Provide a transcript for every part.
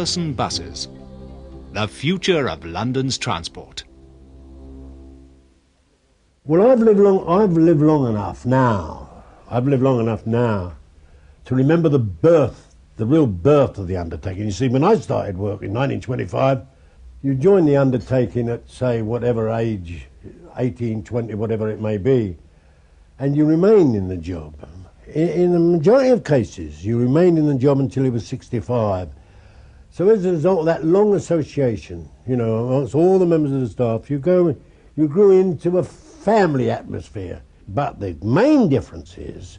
one-person buses. The future of London's transport. Well, I've lived long enough now. I've lived long enough now to remember the real birth of the undertaking. You see, when I started work in 1925, you join the undertaking at, say, whatever age, 18, 20, whatever it may be, and you remain in the job. In the majority of cases, you remained in the job until you were 65. So as a result of that long association, you know, amongst all the members of the staff, you grew into a family atmosphere. But the main difference is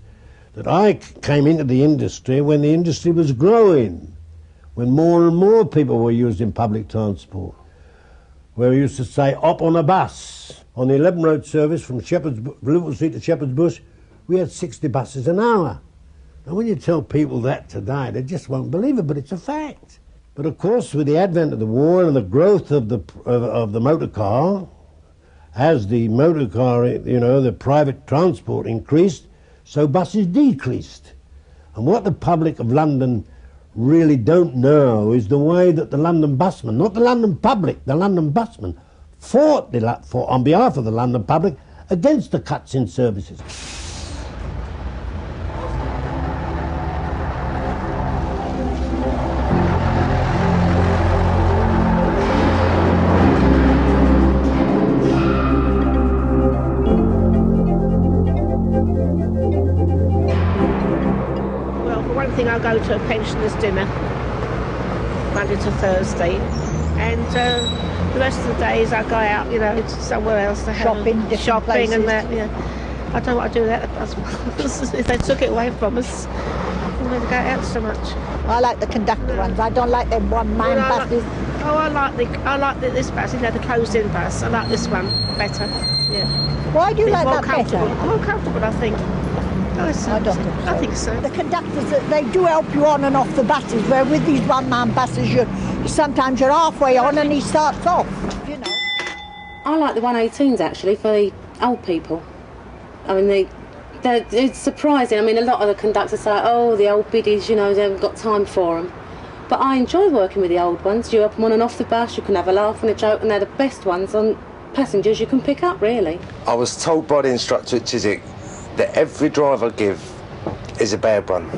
that I came into the industry when the industry was growing, when more and more people were using public transport, where we used to say, up on a bus. On the 11 road service from Liverpool Street to Shepherd's Bush, we had 60 buses an hour. And when you tell people that today, they just won't believe it, but it's a fact. But of course, with the advent of the war and the growth of the motor car, as the motor car, you know, the private transport increased, so buses decreased. And what the public of London really don't know is the way that the London busmen, not the London public, the London busmen, fought on behalf of the London public against the cuts in services. I go to a pensioners' dinner Monday to Thursday, and the rest of the days I go out, you know, somewhere else to have shopping places. And that. Yeah, I don't want to do that. If they took it away from us, we'd go out so much. I like the conductor ones. I don't like them one-man buses. I like this bus. You know, the closed-in bus. I like this one better. Yeah. Why do you like that better? More comfortable, I think. I don't think so. I think so. The conductors, they do help you on and off the buses, where with these one-man buses, sometimes you're halfway on and he starts off, you know. I like the 118s, actually, for the old people. I mean, it's surprising. I mean, a lot of the conductors say, oh, the old biddies, you know, they haven't got time for them. But I enjoy working with the old ones. You up them on and off the bus, you can have a laugh and a joke, and they're the best ones on passengers you can pick up, really. I was told by the instructor at Chiswick that every drive I give is a bad one.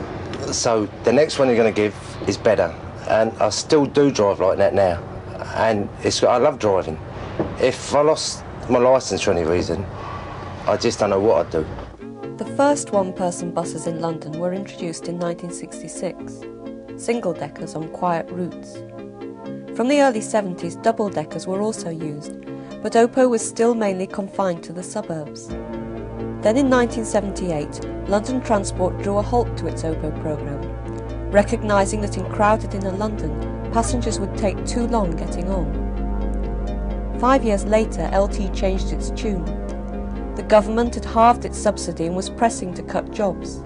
So the next one you're going to give is better. And I still do drive like that now. And I love driving. If I lost my licence for any reason, I just don't know what I'd do. The first one-person buses in London were introduced in 1966, single-deckers on quiet routes. From the early 70s, double-deckers were also used, but Oppo was still mainly confined to the suburbs. Then in 1978, London Transport drew a halt to its Oppo programme, recognising that in crowded inner London, passengers would take too long getting on. 5 years later, LT changed its tune. The government had halved its subsidy and was pressing to cut jobs.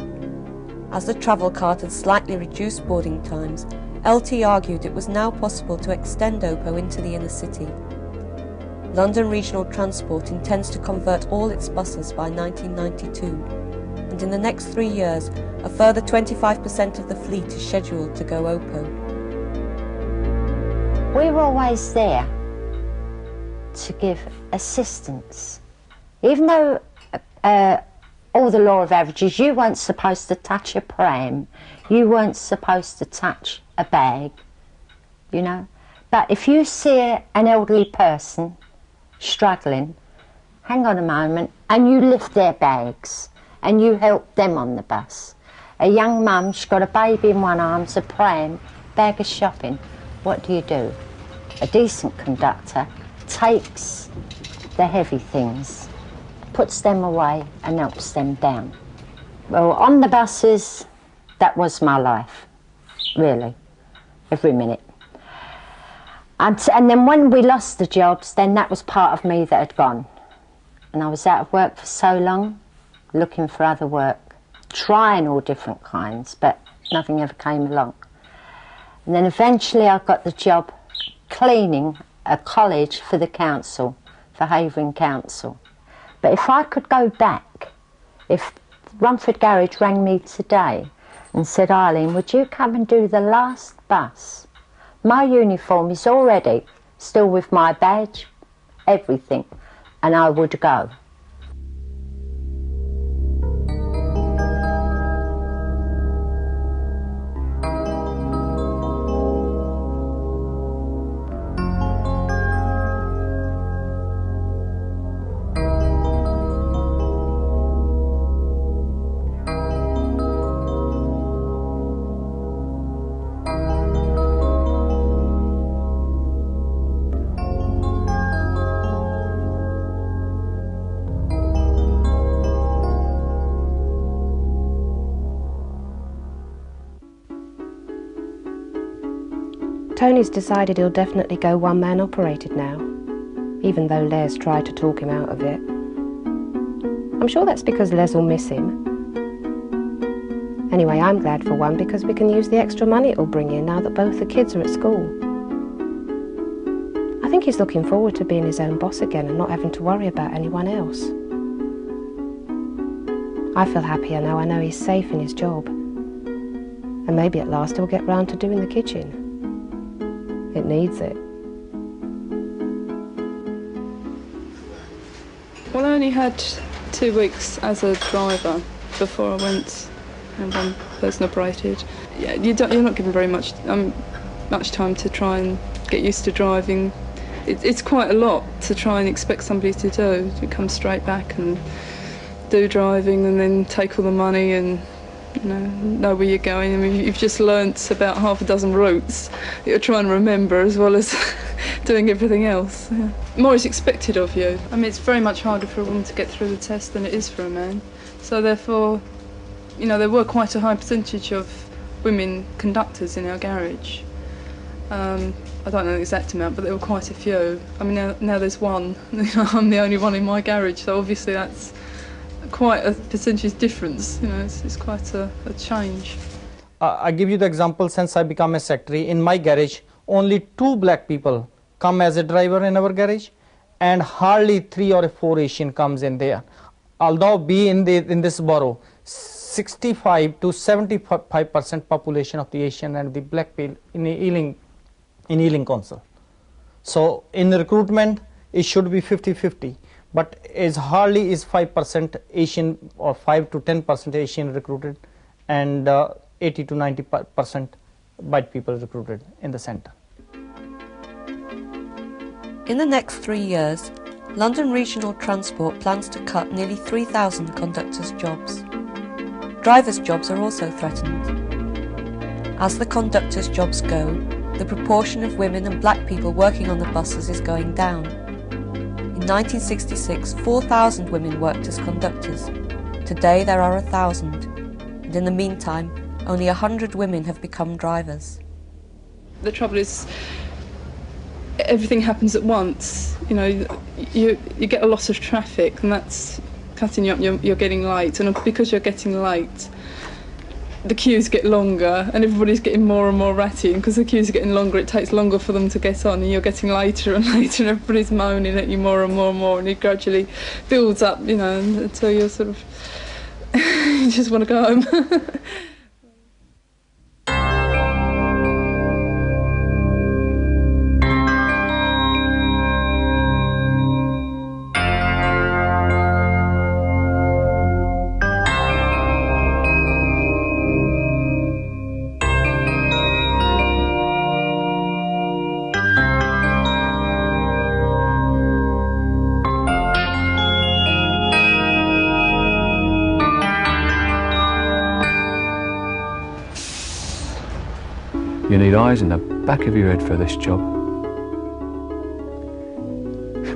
As the travel card had slightly reduced boarding times, LT argued it was now possible to extend Oppo into the inner city. London Regional Transport intends to convert all its buses by 1992, and in the next 3 years, a further 25% of the fleet is scheduled to go Oppo. We're always there to give assistance. Even though all the law of averages, you weren't supposed to touch a pram, you weren't supposed to touch a bag, you know. But if you see an elderly person struggling, hang on a moment, and you lift their bags and you help them on the bus. A young mum, she's got a baby in one arm, a pram, bag of shopping. What do? A decent conductor takes the heavy things, puts them away and helps them down. Well, on the buses, that was my life, really, every minute. And then when we lost the jobs, then that was part of me that had gone. And I was out of work for so long, looking for other work, trying all different kinds, but nothing ever came along. And then eventually I got the job cleaning a college for the council, for Havering Council. But if I could go back, if Romford Garage rang me today and said, Eileen, would you come and do the last bus My uniform is already still with my badge, everything, and I would go. Tony's decided he'll definitely go one-man operated now, even though Les tried to talk him out of it. I'm sure that's because Les will miss him. Anyway, I'm glad for one because we can use the extra money it'll bring in now that both the kids are at school. I think he's looking forward to being his own boss again and not having to worry about anyone else. I feel happier now I know he's safe in his job. And maybe at last he'll get round to doing the kitchen. It needs it. Well, I only had 2 weeks as a driver before I went and one person operated. Yeah, you're not given very much time to try and get used to driving. It's quite a lot to try and expect somebody to do. To come straight back and do driving and then take all the money and know where you're going. I mean, you've just learnt about half a dozen routes that you're trying to remember as well as doing everything else. Yeah. More is expected of you. I mean, it's very much harder for a woman to get through the test than it is for a man. So therefore, there were quite a high percentage of women conductors in our garage. I don't know the exact amount, but there were quite a few. I mean, now there's one. I'm the only one in my garage, so obviously that's quite a percentage difference. It's quite a change. I give you the example. Since I become a secretary, in my garage only 2 black people come as a driver in our garage, and hardly 3 or 4 Asian comes in there. Although in this borough 65 to 75% population of the Asian and the black people in Ealing Council. So in recruitment it should be 50-50. But as hardly is 5% Asian or 5 to 10% Asian recruited, and 80 to 90% white people recruited in the centre. In the next 3 years, London Regional Transport plans to cut nearly 3,000 conductors' jobs. Drivers' jobs are also threatened. As the conductors' jobs go, the proportion of women and black people working on the buses is going down. In 1966, 4,000 women worked as conductors. Today there are 1,000, and in the meantime, only 100 women have become drivers. The trouble is, everything happens at once. You get a lot of traffic, and that's cutting you up. You're getting late, and because you're getting late, the queues get longer, and everybody's getting more and more ratty. And because the queues are getting longer, it takes longer for them to get on, and you're getting later and later, and everybody's moaning at you more and more and more, and it gradually builds up, until you're sort of you just want to go home. You need eyes in the back of your head for this job.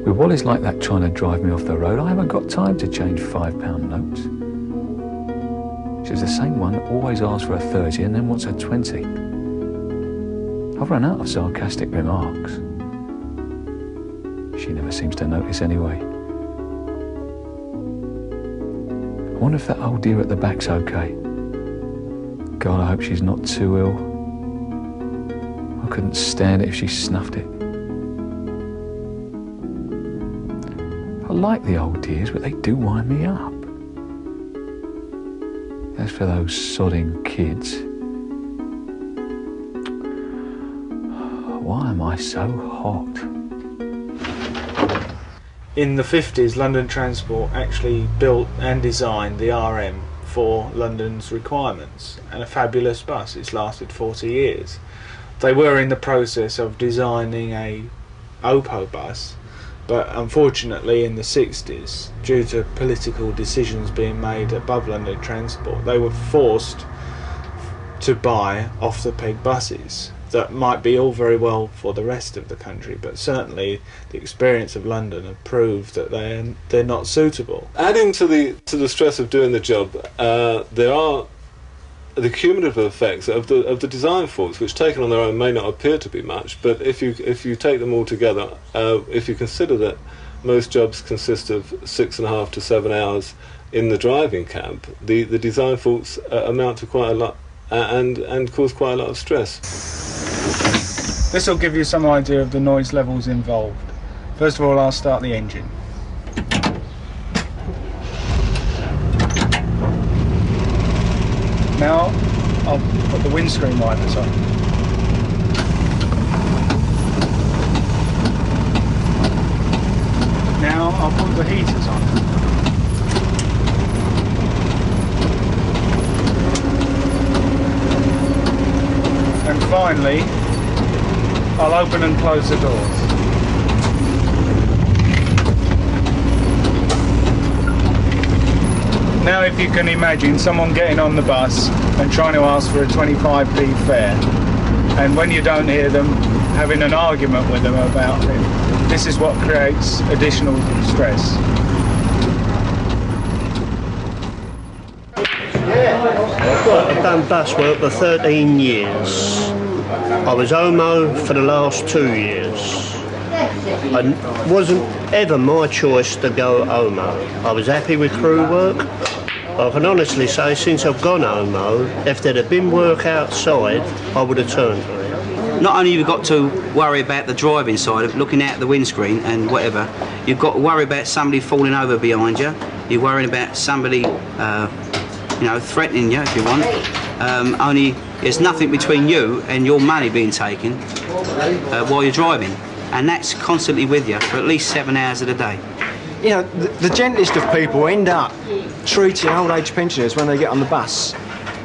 With Wally's like that trying to drive me off the road, I haven't got time to change £5 notes. She's the same one that always asks for a 30 and then wants a 20. I've run out of sarcastic remarks. She never seems to notice anyway. I wonder if that old dear at the back's okay. God, I hope she's not too ill. I couldn't stand it if she snuffed it. I like the old dears, but they do wind me up. As for those sodding kids, I so hot? In the 50s, London Transport actually built and designed the RM for London's requirements, and a fabulous bus. It's lasted 40 years. They were in the process of designing a Oppo bus, but unfortunately in the 60s, due to political decisions being made above London Transport, they were forced to buy off-the-peg buses that might be all very well for the rest of the country, but certainly the experience of London have proved that they're not suitable. Adding to the stress of doing the job, there are the cumulative effects of the design faults, which taken on their own may not appear to be much, but if you take them all together, if you consider that most jobs consist of 6.5 to 7 hours in the driving cab, the design faults amount to quite a lot and cause quite a lot of stress. This will give you some idea of the noise levels involved. First of all, I'll start the engine. Now I'll put the windscreen wipers on. Now I'll put the heaters on. And finally, I'll open and close the doors. Now if you can imagine someone getting on the bus and trying to ask for a 25p fare, and when you don't hear them, having an argument with them about it, this is what creates additional stress. I've done bus work for 13 years. I was HOMO for the last 2 years. It wasn't ever my choice to go HOMO. I was happy with crew work. I can honestly say since I've gone HOMO, if there'd have been work outside, I would have turned to it. Not only have you got to worry about the driving side of looking out the windscreen and whatever, you've got to worry about somebody falling over behind you. You're worrying about somebody threatening you if you want. Only there's nothing between you and your money being taken while you're driving, and that's constantly with you for at least 7 hours of the day. You know, the gentlest of people end up treating old age pensioners when they get on the bus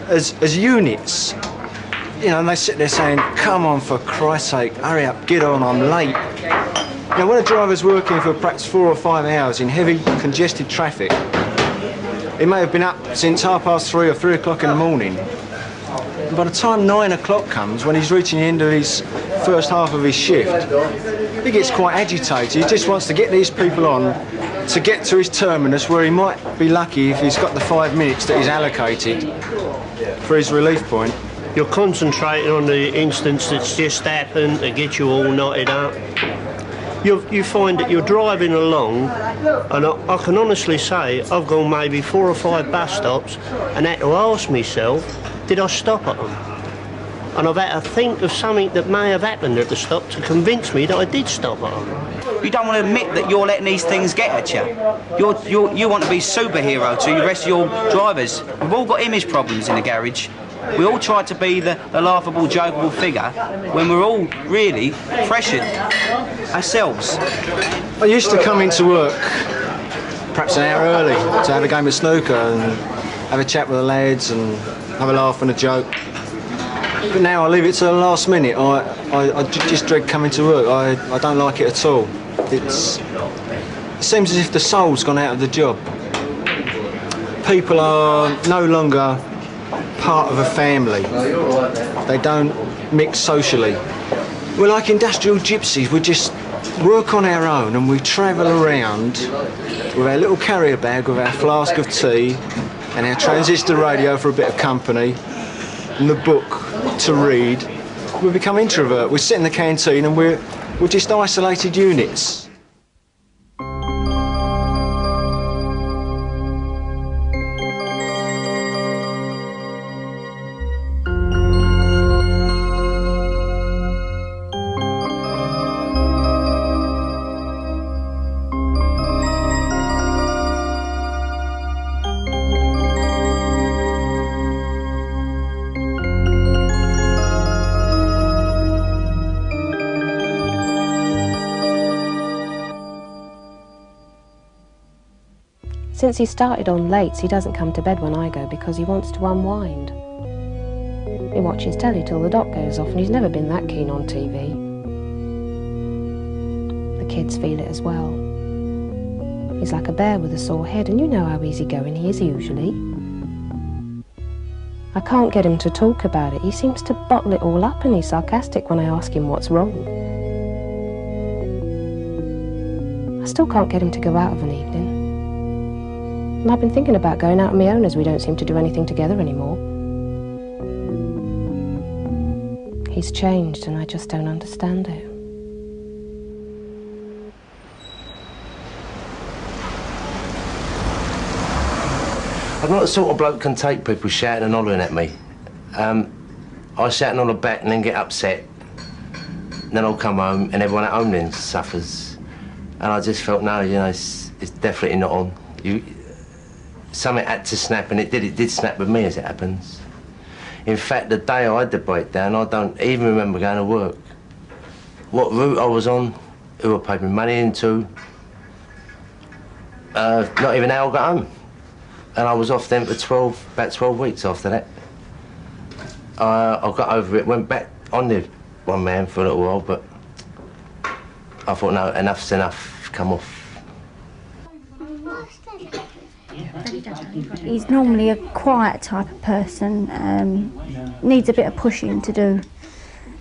as units. You know, and they sit there saying, "Come on, for Christ's sake, hurry up, get on, I'm late." Now, when a driver's working for perhaps 4 or 5 hours in heavy, congested traffic, he may have been up since 3:30 or 3 o'clock in the morning. And by the time 9 o'clock comes, when he's reaching the end of his first half of his shift, he gets quite agitated. He just wants to get these people on to get to his terminus, where he might be lucky if he's got the 5 minutes that he's allocated for his relief point. You're concentrating on the instance that's just happened to get you all knotted up. You find that you're driving along, and I can honestly say I've gone maybe 4 or 5 bus stops and had to ask myself, did I stop at them? And I've had to think of something that may have happened at the stop to convince me that I did stop at them. You don't want to admit that you're letting these things get at you. You want to be superhero to the rest of your drivers. We've all got image problems in the garage. We all try to be the laughable, jokeable figure when we're all really pressured ourselves. I used to come into work perhaps an hour early to have a game of snooker and have a chat with the lads and have a laugh and a joke. But now I leave it to the last minute. I just dread coming to work. I don't like it at all. It seems as if the soul's gone out of the job. People are no longer part of a family. They don't mix socially. We're like industrial gypsies. We just work on our own and we travel around with our little carrier bag with our flask of tea and our transistor radio for a bit of company and the book to read. We become introvert. We sit in the canteen and we're just isolated units. Since he started on late, he doesn't come to bed when I go because he wants to unwind. He watches telly till the dot goes off, and he's never been that keen on TV. The kids feel it as well. He's like a bear with a sore head, and you know how easygoing he is usually. I can't get him to talk about it. He seems to bottle it all up, and he's sarcastic when I ask him what's wrong. I still can't get him to go out of an evening. And I've been thinking about going out on my own, as we don't seem to do anything together anymore. He's changed, and I just don't understand it. I'm not the sort of bloke who can take people shouting and hollering at me. I shout and holler back and then get upset. Then I'll come home and everyone at home then suffers. And I just felt, no, you know, it's definitely not on. Something had to snap, and it did snap with me, as it happens. In fact, the day I had the breakdown, I don't even remember going to work. What route I was on, who I paid my money into, not even how I got home. And I was off then for about 12 weeks after that. I got over it, went back on the one man for a little while, but I thought, no, enough's enough, come off. He's normally a quiet type of person, needs a bit of pushing to do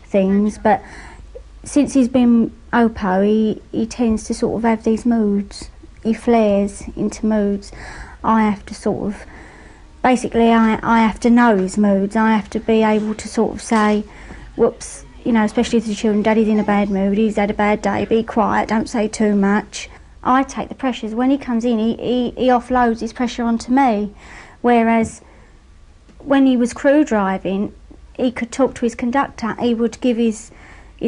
things, but since he's been OPO, he tends to sort of have these moods. He flares into moods. I have to sort of, basically I have to know his moods. I have to be able to sort of say, whoops, you know, especially to the children, Daddy's in a bad mood, he's had a bad day, be quiet, don't say too much. I take the pressures. When he comes in, he offloads his pressure onto me, whereas when he was crew driving, he could talk to his conductor, he would give his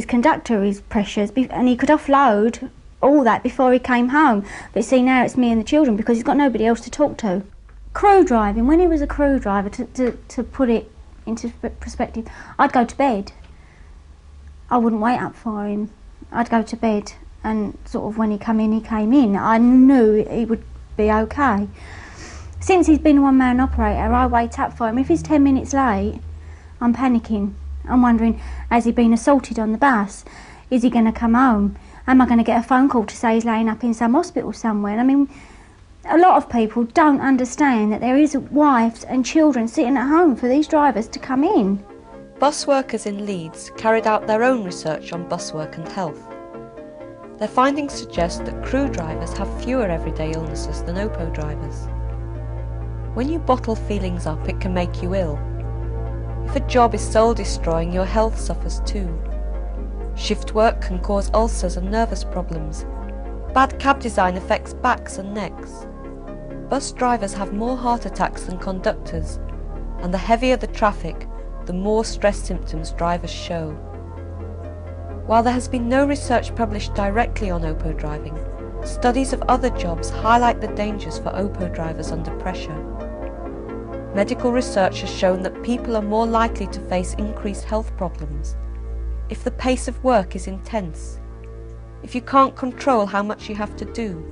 conductor his pressures, and he could offload all that before he came home. But see, now it's me and the children because he's got nobody else to talk to. Crew driving, when he was a crew driver, to put it into perspective, I'd go to bed. I wouldn't wait up for him. I'd go to bed, and sort of when he came in, I knew he would be okay. Since he's been a one-man operator, I wait up for him. If he's 10 minutes late, I'm panicking. I'm wondering, has he been assaulted on the bus? Is he going to come home? Am I going to get a phone call to say he's laying up in some hospital somewhere? I mean, a lot of people don't understand that there is wives and children sitting at home for these drivers to come in. Bus workers in Leeds carried out their own research on bus work and health. Their findings suggest that crew drivers have fewer everyday illnesses than OPO drivers. When you bottle feelings up, it can make you ill. If a job is soul-destroying, your health suffers too. Shift work can cause ulcers and nervous problems. Bad cab design affects backs and necks. Bus drivers have more heart attacks than conductors, and the heavier the traffic, the more stress symptoms drivers show. While there has been no research published directly on OPO driving, studies of other jobs highlight the dangers for OPO drivers under pressure. Medical research has shown that people are more likely to face increased health problems if the pace of work is intense, if you can't control how much you have to do,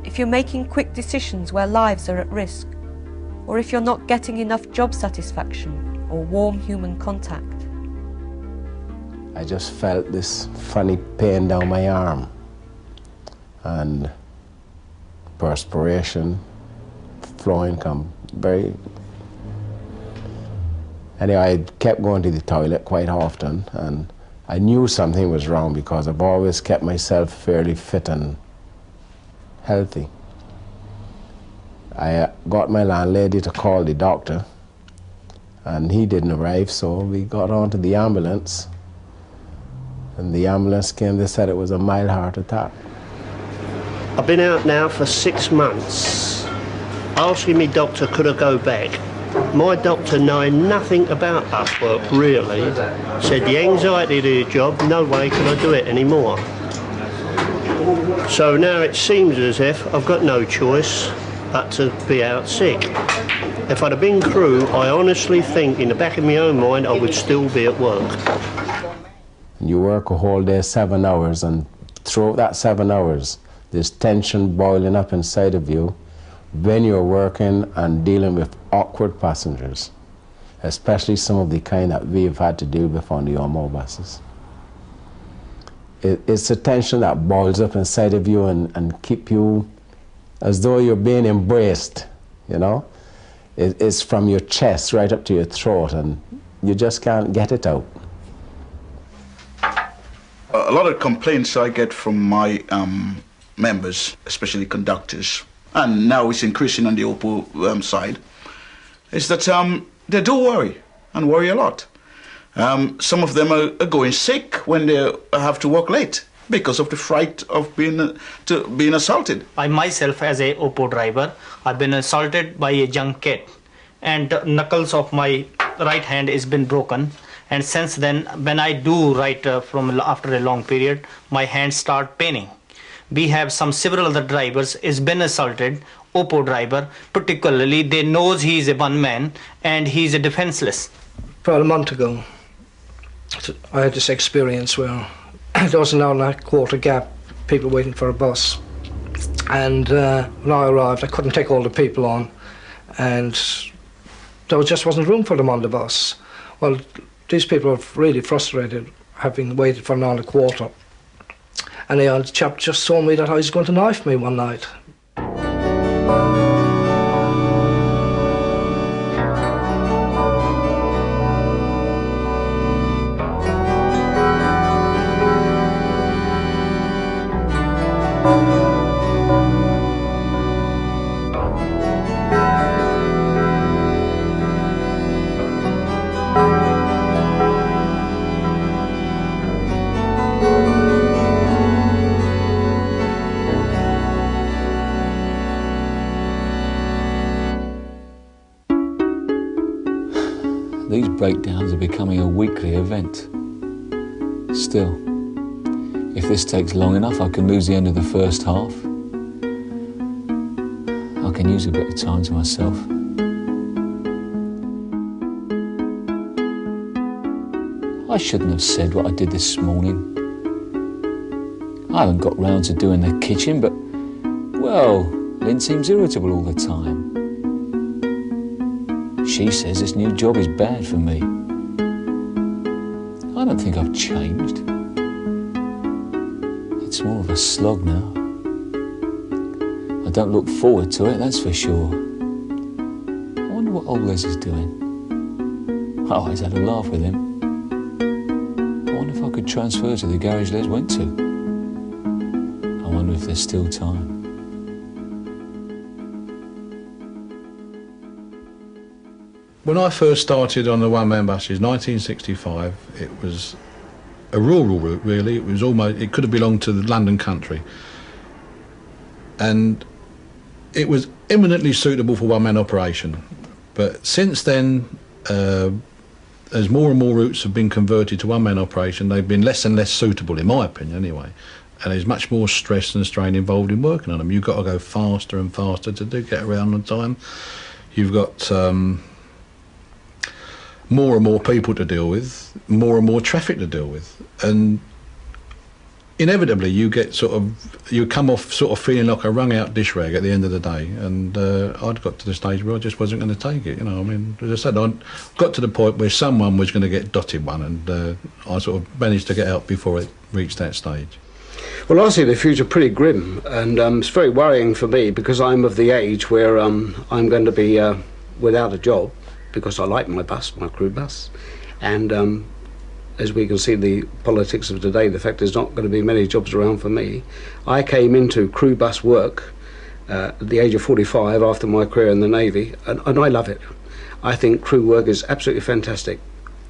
if you're making quick decisions where lives are at risk, or if you're not getting enough job satisfaction or warm human contact. I just felt this funny pain down my arm and perspiration flowing very. Anyway, I kept going to the toilet quite often, and I knew something was wrong because I've always kept myself fairly fit and healthy. I got my landlady to call the doctor, and he didn't arrive, so we got onto the ambulance. And the ambulance came, they said it was a mild heart attack. I've been out now for 6 months, asking me doctor could I go back. My doctor, knowing nothing about bus work really, said the anxiety of the job, no way can I do it anymore. So now it seems as if I've got no choice but to be out sick. If I'd have been crew, I honestly think in the back of my own mind I would still be at work. You work a whole day, 7 hours, and throughout that 7 hours, there's tension boiling up inside of you, when you're working and dealing with awkward passengers, especially some of the kind that we've had to deal with on the Ormeau buses. It's a tension that boils up inside of you and keep you as though you're being embraced, you know? It's from your chest right up to your throat, and you just can't get it out. A lot of complaints I get from my members, especially conductors, and now it's increasing on the Opal side, is that they do worry, and worry a lot. Some of them are going sick when they have to work late because of the fright of being assaulted. I myself, as a Oppo driver, I've been assaulted by a young kid, and the knuckles of my right hand has been broken. And since then, when I do write from after a long period, my hands start paining. We have several other drivers has been assaulted. Oppo driver, particularly, they knows he is a one man and he is a defenseless. About a month ago, I had this experience where there was an hour-and-a-half quarter gap, people waiting for a bus. And when I arrived, I couldn't take all the people on, and there just wasn't room for them on the bus. Well, these people are really frustrated, having waited for an hour and a quarter. And the chap just told me that he was going to knife me one night. These breakdowns are becoming a weekly event. Still, if this takes long enough, I can lose the end of the first half. I can use a bit of time to myself. I shouldn't have said what I did this morning. I haven't got round to doing the kitchen, but, well, Lynn seems irritable all the time. She says this new job is bad for me. I don't think I've changed. It's more of a slog now. I don't look forward to it, that's for sure. I wonder what old Les is doing. I always had a laugh with him. I wonder if I could transfer to the garage Les went to. I wonder if there's still time. When I first started on the one-man buses, 1965, it was a rural route, really. It was almost, it could have belonged to the London country. And it was eminently suitable for one-man operation. But since then, as more and more routes have been converted to one-man operation, they've been less and less suitable, in my opinion, anyway. And there's much more stress and strain involved in working on them. You've got to go faster and faster to get around on time. You've got more and more people to deal with, more and more traffic to deal with, and inevitably you get you come off sort of feeling like a wrung out dish rag at the end of the day. And I'd got to the stage where I just wasn't going to take it, you know. I mean, as I said, I got to the point where someone was going to get dotted one, and I sort of managed to get out before it reached that stage. Well, I see the future pretty grim, and it's very worrying for me because I'm of the age where I'm going to be without a job, because I like my bus, my crew bus. And as we can see the politics of today, the fact there's not going to be many jobs around for me. I came into crew bus work at the age of 45 after my career in the Navy, and I love it. I think crew work is absolutely fantastic.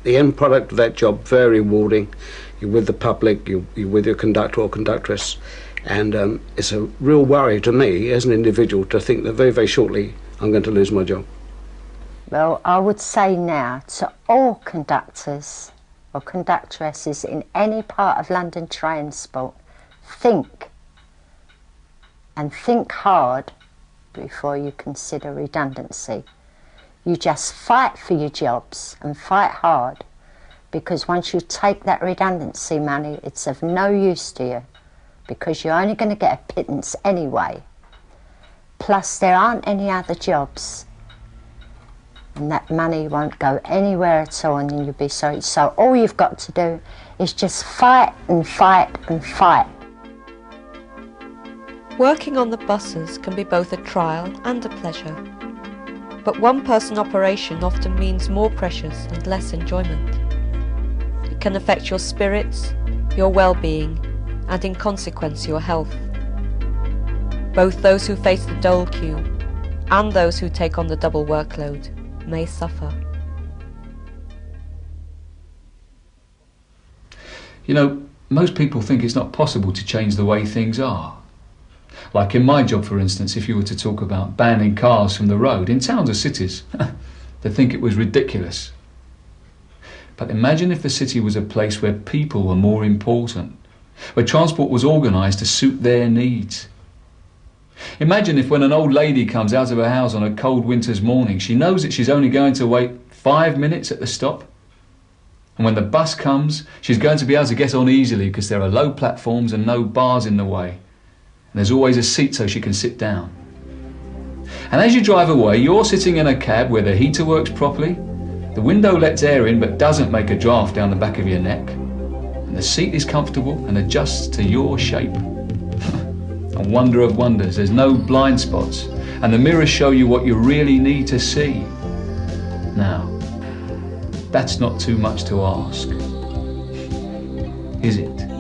The end product of that job, very rewarding. You're with the public, you're with your conductor or conductress, and it's a real worry to me as an individual to think that very, very shortly I'm going to lose my job. Well, I would say now to all conductors or conductresses in any part of London transport, think, and think hard before you consider redundancy. You just fight for your jobs and fight hard, because once you take that redundancy money, it's of no use to you, because you're only going to get a pittance anyway. plus there aren't any other jobs. And that money won't go anywhere at all, and you'll be sorry. So all you've got to do is just fight and fight and fight. Working on the buses can be both a trial and a pleasure. But one-person operation often means more pressures and less enjoyment. It can affect your spirits, your well-being, and in consequence your health. Both those who face the dole queue and those who take on the double workload may suffer. You know, most people think it's not possible to change the way things are. Like in my job, for instance, if you were to talk about banning cars from the road in towns or cities, they'd think it was ridiculous. But imagine if the city was a place where people were more important, where transport was organised to suit their needs. Imagine if when an old lady comes out of her house on a cold winter's morning, she knows that she's only going to wait 5 minutes at the stop. And when the bus comes, she's going to be able to get on easily because there are low platforms and no bars in the way. And there's always a seat so she can sit down. And as you drive away, you're sitting in a cab where the heater works properly, the window lets air in but doesn't make a draft down the back of your neck, and the seat is comfortable and adjusts to your shape. A wonder of wonders, there's no blind spots, and the mirrors show you what you really need to see. Now, that's not too much to ask, is it?